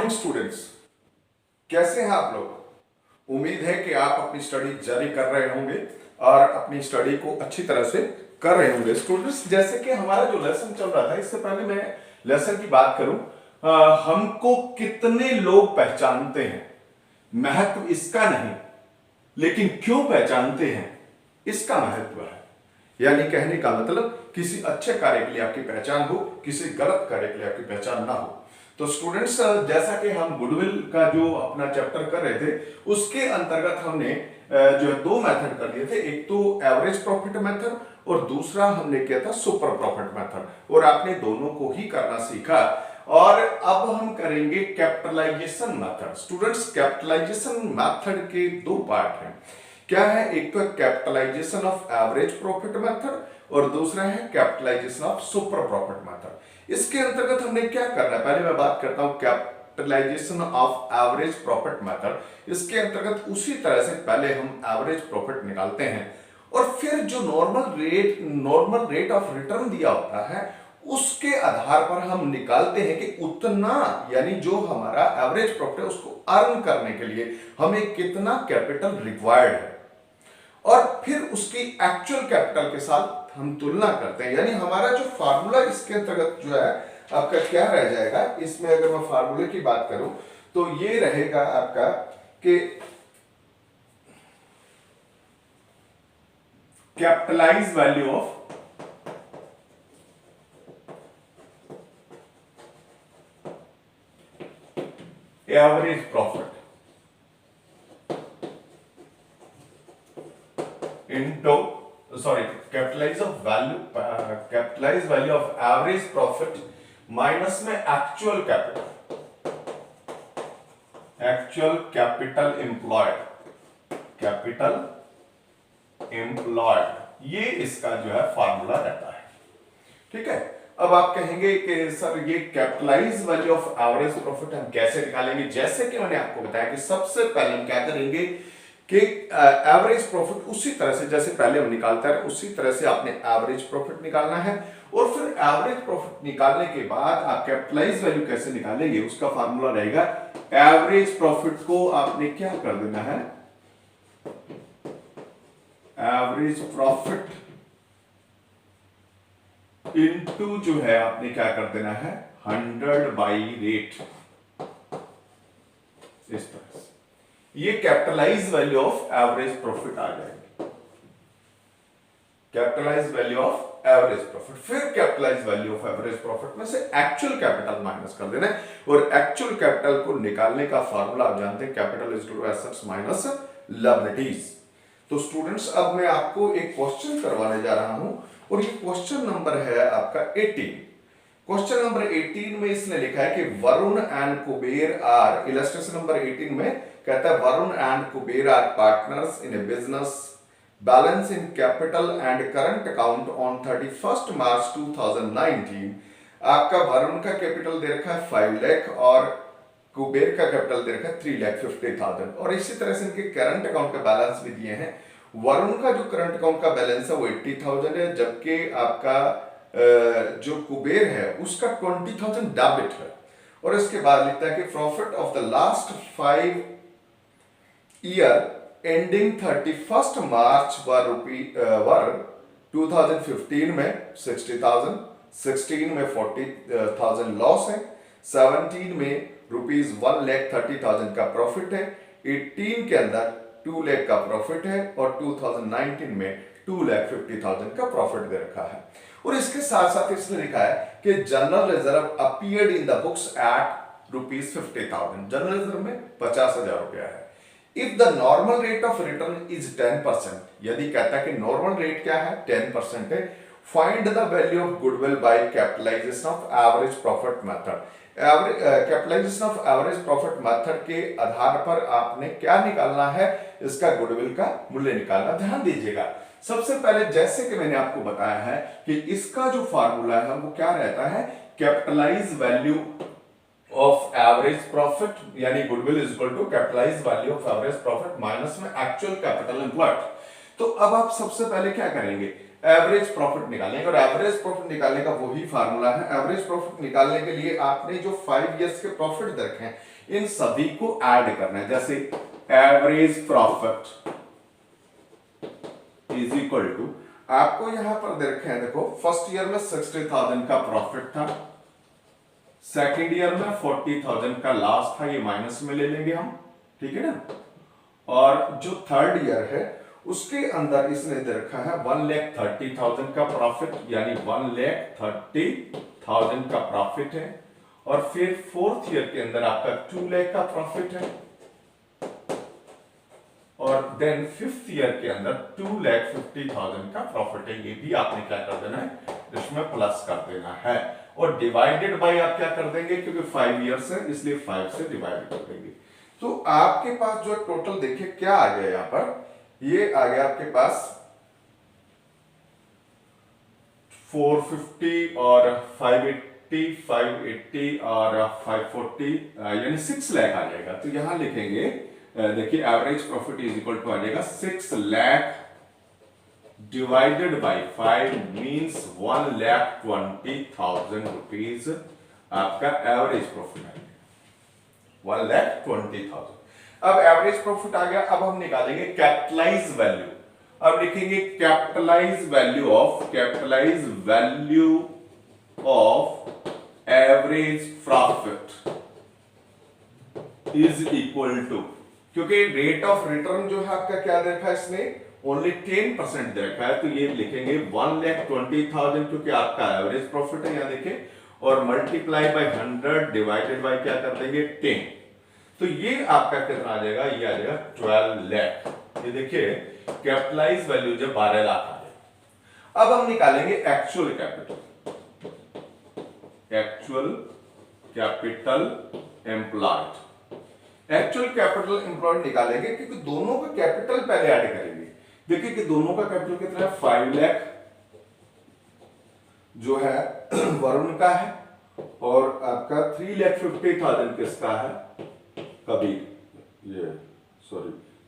Morning students, कैसे हैं आप लोग। उम्मीद है कि आप अपनी स्टडी जारी कर रहे होंगे और अपनी स्टडी को अच्छी तरह से कर रहे होंगे। स्टूडेंट्स, जैसे कि हमारा जो लेसन चल रहा था, इससे पहले मैं लेसन की बात करूं, हमको कितने लोग पहचानते हैं, महत्व इसका नहीं, लेकिन क्यों पहचानते हैं इसका महत्व है। यानी कहने का मतलब किसी अच्छे कार्य के लिए आपकी पहचान हो, किसी गलत कार्य के लिए आपकी पहचान ना हो। तो स्टूडेंट्स, जैसा कि हम गुडविल का जो अपना चैप्टर कर रहे थे, उसके अंतर्गत हमने जो है दो मेथड कर लिए थे। एक तो एवरेज प्रॉफिट मेथड और दूसरा हमने किया था सुपर प्रॉफिट मेथड, और आपने दोनों को ही करना सीखा। और अब हम करेंगे capitalisation method. Students, capitalisation method के दो पार्ट हैं। क्या है? एक तो capitalisation of average profit method और दूसरा है capitalisation of super profit method. इसके अंतर्गत हमने क्या करना है, पहले मैं बात करता हूं capitalisation of average profit method. इसके अंतर्गत उसी तरह से पहले हम एवरेज प्रॉफिट निकालते हैं और फिर जो नॉर्मल रेट ऑफ रिटर्न दिया होता है उसके आधार पर हम निकालते हैं कि उतना, यानी जो हमारा एवरेज प्रॉफिट है उसको अर्न करने के लिए हमें कितना कैपिटल रिक्वायर्ड है, और फिर उसकी एक्चुअल कैपिटल के साथ हम तुलना करते हैं। यानी हमारा जो फार्मूला इसके अंतर्गत जो है आपका क्या रह जाएगा, इसमें अगर मैं फार्मूले की बात करूं तो ये रहेगा आपका कि capitalise value of average profit into capitalise value of average profit minus में एक्चुअल कैपिटल एम्प्लॉयड, ये इसका जो है फार्मूला रहता है। ठीक है। अब आप कहेंगे कि सर ये capitalise value of average profit हम कैसे निकालेंगे। जैसे कि मैंने आपको बताया कि सबसे पहले हम क्या करेंगे कि एवरेज प्रॉफिट उसी तरह से जैसे पहले हम निकालते हैं उसी तरह से आपने एवरेज प्रॉफिट निकालना है, और फिर एवरेज प्रॉफिट निकालने के बाद आप कैपिटलाइज वैल्यू कैसे निकालेंगे उसका फार्मूला रहेगा, एवरेज प्रॉफिट को आपने क्या कर देना है, एवरेज प्रॉफिट इनटू जो है आपने क्या कर देना है 100 बाई रेट, इस तरह से ये capitalise value of average profit आ जाएगी। Capitalise value of average profit, फिर capitalise value of average profit में से एक्चुअल कैपिटल माइनस कर देना है, और एक्चुअल कैपिटल को निकालने का फार्मूला आप जानते हैं, capital is to assets minus liabilities. तो स्टूडेंट्स, अब मैं आपको एक क्वेश्चन करवाने जा रहा हूं, और ये क्वेश्चन नंबर है आपका 18। क्वेश्चन नंबर 18 में इसने लिखा है कि Varun and Kuber are, illustration number 18 में कहता है Varun and Kuber are partners in a business, balance in capital and current account on 31 March 2019। आपका वरुण का कैपिटल दे रखा है 5 लाख और कुबेर का कैपिटल दे रखा है 3,50,000, और इसी तरह से इनके करंट अकाउंट का बैलेंस भी दिए हैं। वरुण का जो करंट अकाउंट का बैलेंस है वो 80,000 है, जबकि आपका जो कुबेर है उसका 20,000 डेबिट है। और इसके बाद लिखता है कि profit of the last 5 year ending 31 मार्च वर 2015 में 60,000, 16 में 40,000 लॉस है, 17 में ₹1,30,000 का प्रॉफिट है, 18 के अंदर 2 लाख का प्रॉफिट है, और 2019 में 2,50,000 का प्रॉफिट दे रखा है। और इसके साथ साथ इसने लिखा है कि general reserve appeared in the books at ₹50,000, general reserve में 50,000 रुपया है। If the normal rate of return is 10%, यदि कहता है कि नॉर्मल रेट क्या है 10% है, find the value of goodwill by capitalisation of average profit method. Capitalisation of average profit method के आधार पर आपने क्या निकालना है, इसका गुडविल का मूल्य निकालना। ध्यान दीजिएगा, सबसे पहले जैसे कि मैंने आपको बताया है कि इसका जो फार्मूला है वो क्या रहता है, capitalise value of average profit यानी goodwill is equal to capitalise value of average profit minus में एक्चुअल कैपिटल एम्प्लॉयड। तो अब आप सबसे पहले क्या करेंगे, एवरेज प्रॉफिट निकालेंगे, और एवरेज प्रॉफिट निकालने का वही फार्मूला है। एवरेज प्रॉफिट निकालने के लिए आपने जो 5 इयर्स के प्रॉफिट रखे हैं इन सभी को ऐड करना है। जैसे average profit is equal to, आपको यहां पर दे रखे हैं, देखो फर्स्ट ईयर में 60,000 का प्रॉफिट था, सेकेंड ईयर में 40,000 का लॉस था, ये माइनस में ले लेंगे हम, ठीक है ना। और जो थर्ड ईयर है उसके अंदर इसने दे रखा है 1,30,000 का प्रॉफिट, यानी 1,30,000 का प्रॉफिट है। और फिर फोर्थ ईयर के अंदर आपका 2 लाख का प्रॉफिट है, और देन फिफ्थ ईयर के अंदर 2,50,000 का प्रॉफिट है। ये भी आपने क्या कर देना है, इसमें प्लस कर देना है, और डिवाइडेड बाय आप क्या कर देंगे, क्योंकि 5 ईयर्स है इसलिए 5 से डिवाइड कर देंगे। तो आपके पास जो टोटल देखिए क्या आ गया, यहां पर ये आ गया आपके पास 450 और 580 और 540, यानी 6 लाख आ जाएगा। तो यहां लिखेंगे, देखिए average profit is equal to आ जाएगा 6 lakh divided by 5 means 1,20,000 rupees आपका एवरेज प्रॉफिट आ गया, 1,20,000। अब एवरेज प्रॉफिट आ गया, अब हम निकालेंगे कैपिटलाइज वैल्यू। अब लिखेंगे capitalise value of average profit is equal to, क्योंकि रेट ऑफ रिटर्न जो है आपका क्या दे रखा है, इसने ओनली 10% दे रखा है, तो ये लिखेंगे 1,20,000 क्योंकि आपका एवरेज प्रॉफिट है, यहां देखें, और मल्टीप्लाई बाय 100 डिवाइडेड बाय क्या कर देंगे 10, तो ये आपका कितना आ जाएगा, ये आ जाएगा 12 लाख। ये देखिए कैपिटलाइज वैल्यू जो 12 लाख आ जाएगा। अब हम निकालेंगे actual capital employed. Actual capital employed निकालेंगे क्योंकि दोनों का कैपिटल पहले ऐड करेंगे। देखिए कि दोनों का कैपिटल कितना है, 5 लाख जो है वरुण का है, और आपका 3,50,000 किसका है,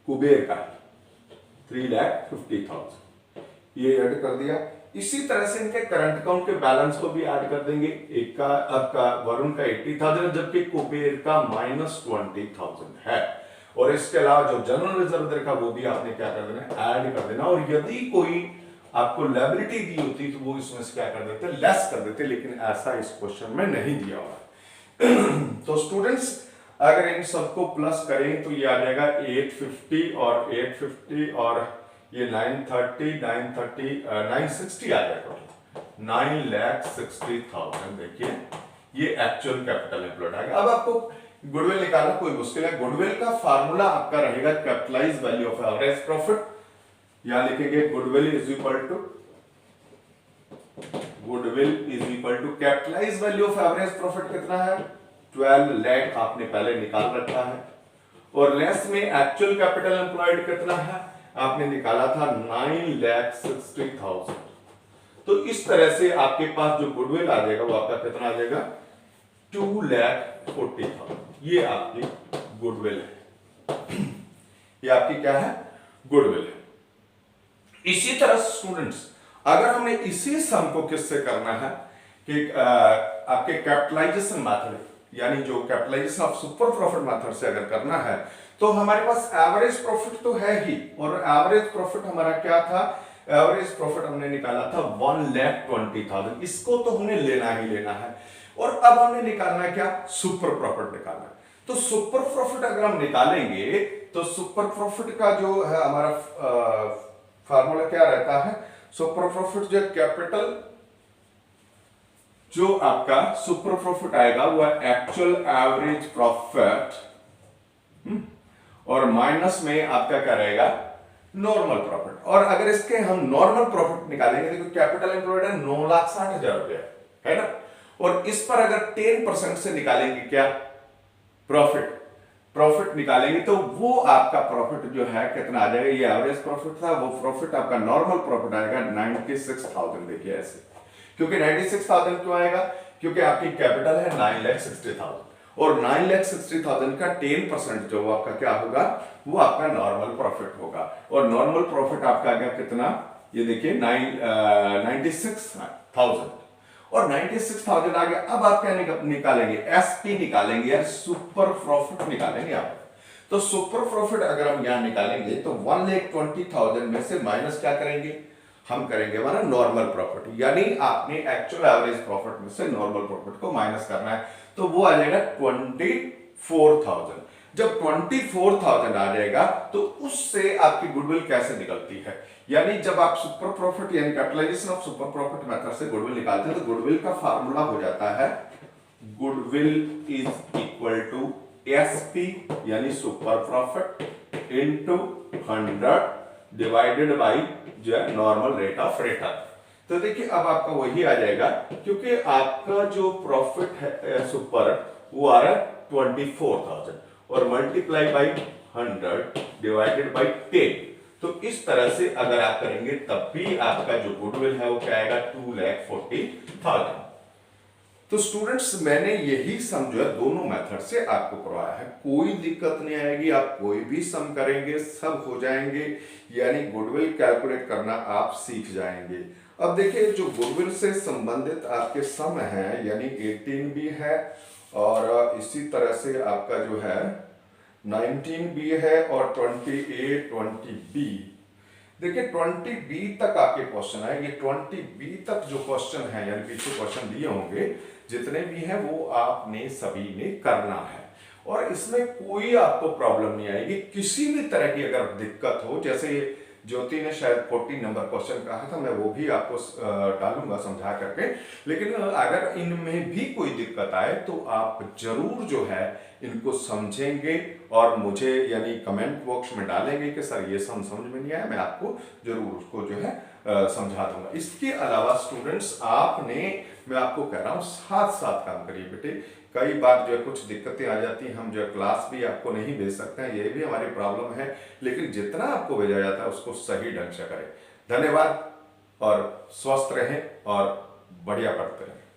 कुबेर का है, 3,50,000 ये ऐड कर दिया। इसी तरह से इनके करंट अकाउंट के बैलेंस को भी ऐड कर देंगे। एक का आपका वरुण का 80,000 जबकि कुबेर का -20,000 है, और इसके अलावा जो जनरल रिजर्व देखा वो भी आपने क्या कर देना, ऐड कर देना। और यदि कोई आपको लायबिलिटी दी होती तो वो इसमें से क्या कर देते, लेस कर देते, लेकिन ऐसा इस क्वेश्चन में नहीं दिया हुआ। तो स्टूडेंट्स अगर इन सबको प्लस करें तो ये आ जाएगा 850 और 850 और ये 930 960 आ जाएगा, 9,60,000। देखिए ये एक्चुअल कैपिटल एम्प्लॉयड आ गया। अब आपको गुडविल निकालना कोई मुश्किल है। गुडविल का फार्मूला आपका रहेगा capitalise value of average profit. यहां लिखेंगे goodwill is equal to capitalise value of average profit कितना है, 12 लाख आपने पहले निकाल रखा है, और लेस में एक्चुअल कैपिटल एम्प्लॉयड कितना है, आपने निकाला था 9,60,000। तो इस तरह से आपके पास जो गुडविल आ जाएगा वो आपका कितना आ जाएगा, 2,40,000। ये आपकी गुडविल है, ये आपकी क्या है, गुडविल है। इसी तरह स्टूडेंट्स अगर हमें इसी सम को किससे करना है कि आपके कैपिटलाइजेशन मेथड यानी जो capitalisation of super profit method से अगर करना है तो हमारे पास एवरेज प्रॉफिट तो है ही, और एवरेज प्रॉफिट हमारा क्या था, एवरेज प्रॉफिट हमने निकाला था 1,20,000। इसको तो हमने लेना ही लेना है, और अब हमने निकालना है क्या, सुपर प्रॉफिट निकालना है। तो सुपर प्रॉफिट अगर हम निकालेंगे तो सुपर प्रॉफिट का जो है हमारा फार्मूला क्या रहता है, सुपर प्रॉफिट जो कैपिटल जो आपका सुपर प्रॉफिट आएगा वो है एक्चुअल एवरेज प्रॉफिट, और माइनस में आपका क्या रहेगा, नॉर्मल प्रॉफिट। और अगर इसके हम नॉर्मल प्रॉफिट निकालेंगे तो कैपिटल एम्प्लॉयड है 9,60,000 रुपया, है ना, और इस पर अगर 10% से निकालेंगे क्या, प्रॉफिट निकालेंगे तो वो आपका प्रॉफिट जो है कितना आ जाएगा, ये एवरेज प्रॉफिट था, वो प्रॉफिट आपका नॉर्मल प्रॉफिट आएगा 96,000। देखिए ऐसे, क्योंकि 96,000 क्यों आएगा, क्योंकि आपकी कैपिटल है 9,60,000, और 9,60,000 का 10% जो आपका क्या होगा, वो आपका नॉर्मल प्रॉफिट होगा। और नॉर्मल प्रॉफिट आपका क्या कितना, ये देखिए 96,000, और 96,000 आ गया। अब आप क्या निकालेंगे? एसपी निकालेंगे यार, सुपर प्रॉफिट निकालेंगे आप। तो सुपर प्रॉफिट अगर हम यहां निकालेंगे तो 1,20,000 में से माइनस क्या करेंगे? हम करेंगे हमारा नॉर्मल प्रॉफिट, यानी आपने एक्चुअल एवरेज प्रॉफिट में से नॉर्मल प्रॉफिट को माइनस करना है। तो वो आ जाएगा 24,000। जब 24,000 आ जाएगा तो उससे आपकी गुडविल कैसे निकलती है? यानी जब आप सुपर प्रॉफिट यानी capitalisation of super profit method से गुडविल निकालते हैं तो गुडविल का फार्मूला हो जाता है goodwill is equal to SP यानी super profit into 100 divided by जो है नॉर्मल रेट ऑफ रिटर्न। तो देखिए अब आपका वही आ जाएगा, क्योंकि आपका जो प्रॉफिट है सुपर वो आ रहा है 24,000 और मल्टीप्लाई बाई 100 डिवाइडेड बाई 10। तो इस तरह से अगर आप करेंगे तब भी आपका जो गुडविल है वो क्या आएगा? 2,40,000। तो स्टूडेंट्स मैंने यही सम जो है दोनों मेथड से आपको करवाया है, कोई दिक्कत नहीं आएगी। आप कोई भी सम करेंगे सब हो जाएंगे, यानी गुडविल कैलकुलेट करना आप सीख जाएंगे। अब देखिए जो गुडविल से संबंधित आपके सम है, यानी 18 भी है और इसी तरह से आपका जो है 19 भी है और 28 20B। देखिए 20B तक आपके क्वेश्चन आए। ये 20B तक जो क्वेश्चन है यानी पीछे क्वेश्चन दिए होंगे जितने भी हैं वो आपने सभी ने करना है और इसमें कोई आपको प्रॉब्लम नहीं आएगी। किसी भी तरह की अगर दिक्कत हो, जैसे ज्योति ने शायद 40 नंबर क्वेश्चन कहा था, मैं वो भी आपको डालूंगा समझा करके, लेकिन अगर इनमें भी कोई दिक्कत आए तो आप जरूर जो है इनको समझेंगे और मुझे यानी कमेंट बॉक्स में डालेंगे कि सर ये समझ में नहीं आया, मैं आपको जरूर उसको जो है समझा दूंगा। इसके अलावा स्टूडेंट्स आपने, मैं आपको कह रहा हूँ साथ साथ काम करिए बेटे। कई बार जो है कुछ दिक्कतें आ जाती हैं, हम जो है क्लास भी आपको नहीं भेज सकते हैं, ये भी हमारी प्रॉब्लम है, लेकिन जितना आपको भेजा जाता है उसको सही ढंग से करें। धन्यवाद और स्वस्थ रहें और बढ़िया पढ़ते रहें।